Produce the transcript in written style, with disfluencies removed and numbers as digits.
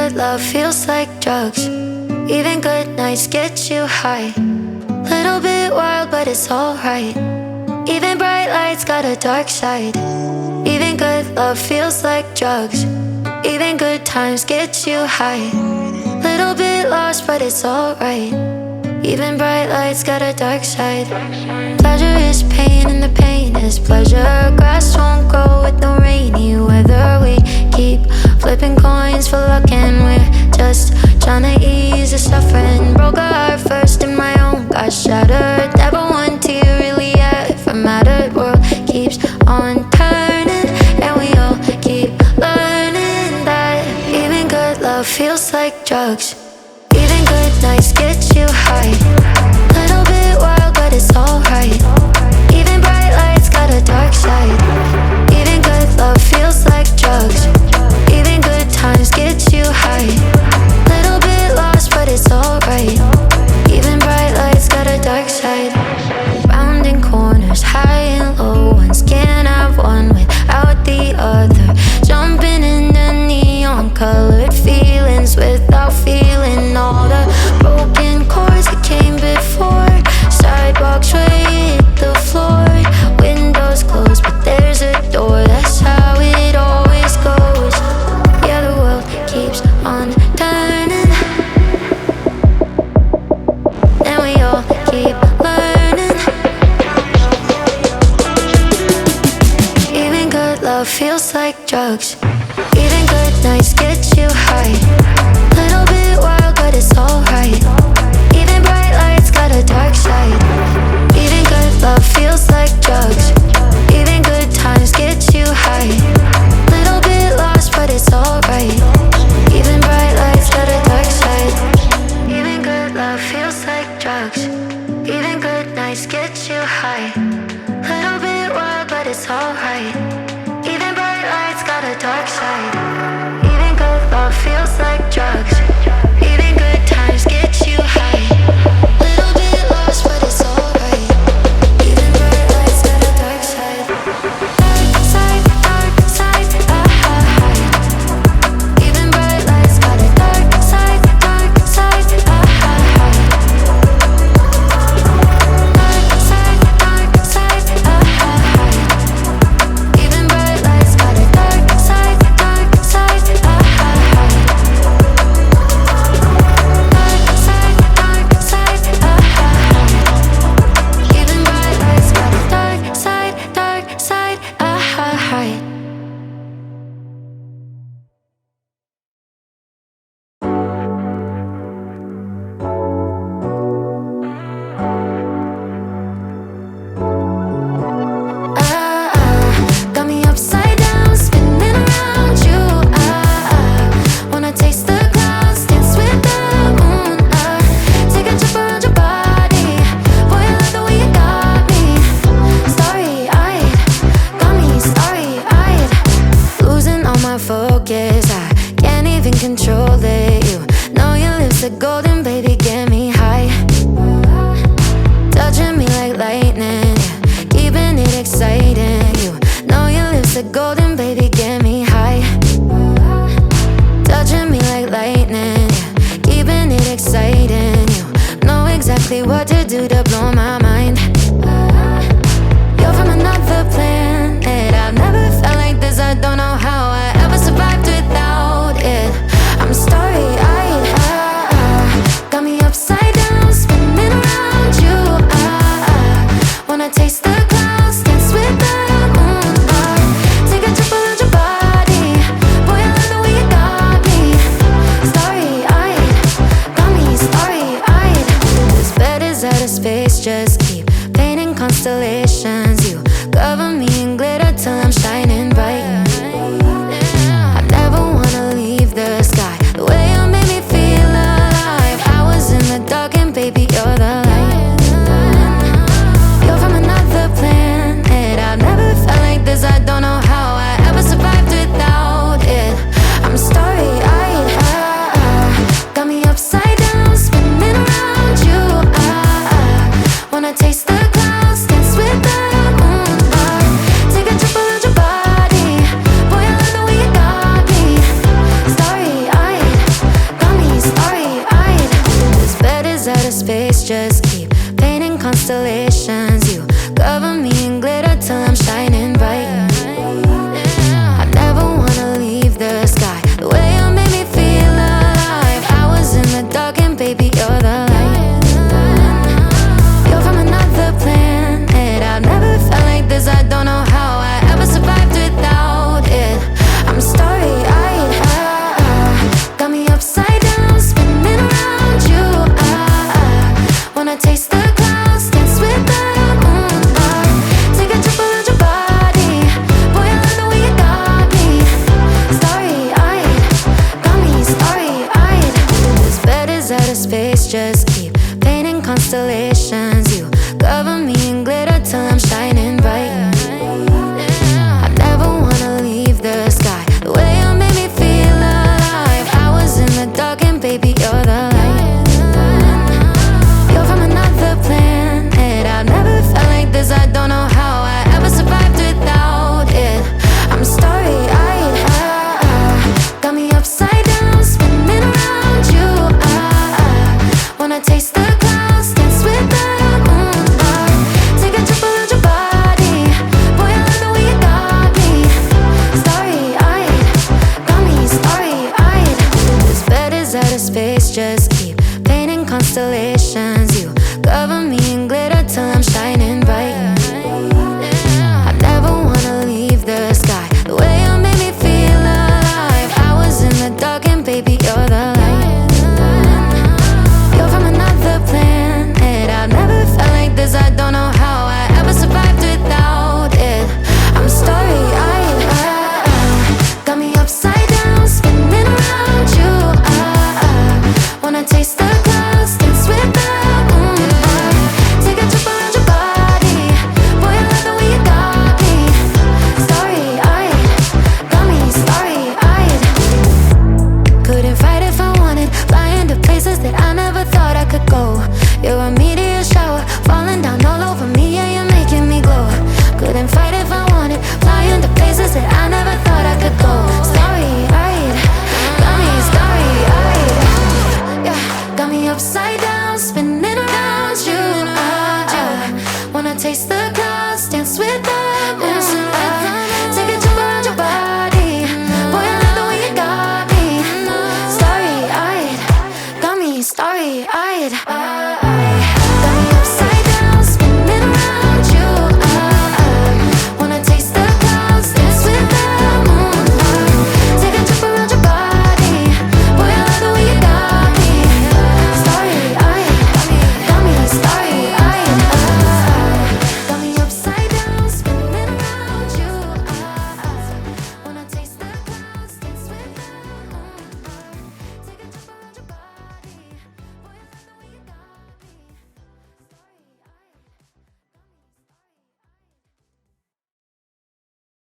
good love feels like drugs. Even good nights get you high. Little bit wild, but it's alright. Even bright lights got a dark side. Even good love feels like drugs. Even good times get you high. Little bit lost, but it's alright. Even bright lights got a dark side. Pleasure is pain and the pain is pleasure. Grass won't grow with the rainy weather. We keep flipping coins for luck and we're just trying to ease the suffering. Broke a heart first and my own got shattered. Never one tear really ever mattered. World keeps on turning and we all keep learning that even good love feels like drugs. Even good nights get you high. Little bit wild, but it's alright. Even bright lights got a dark side. Even good love feels like drugs. Even good times get you high. Little bit lost, but it's alright. Even bright lights got a dark side. Rounding corners, high and low ones. Can't have one without the other. Jumping in the neon colored feelings without feeling all the broken chords that came before. Sidewalks where you hit the floor. Windows closed, but there's a door. That's how it always goes. Yeah, the world keeps on turning and we all keep learning. Even good love feels like drugs. Even good nights get you high. Little bit wild, but it's alright. Even bright lights got a dark side. Even good love feels like drugs. Even good times get you high. Little bit lost, but it's alright. Even bright lights got a dark side. Even good love feels like drugs. Even good nights get you high. Little bit wild, but it's alright. Even bright lights got a dark side. Even good love feels like drugs. Even good times get you high. Little bit lost, but it's alright. Even bright lights got a dark side. Dark side, ah. Even bright lights got a dark side, ah. Dark side, ah. Even bright lights got a dark side, ah. Even bright lights got a dark side, ah. Got me upside down, spinning around you. Wanna taste the clouds, dance with the moon. Take a trip around your body. Boy, I love the way you got me. Starry-eyed, got me starry-eyed. Losing all my focus, I can't even control it. You know your lips are golden, baby, get me high. Touching me like lightning, yeah, keeping it exciting. You know your lips are golden, baby, get me high. Touching me like lightning, yeah, keeping it exciting. You know exactly what to do to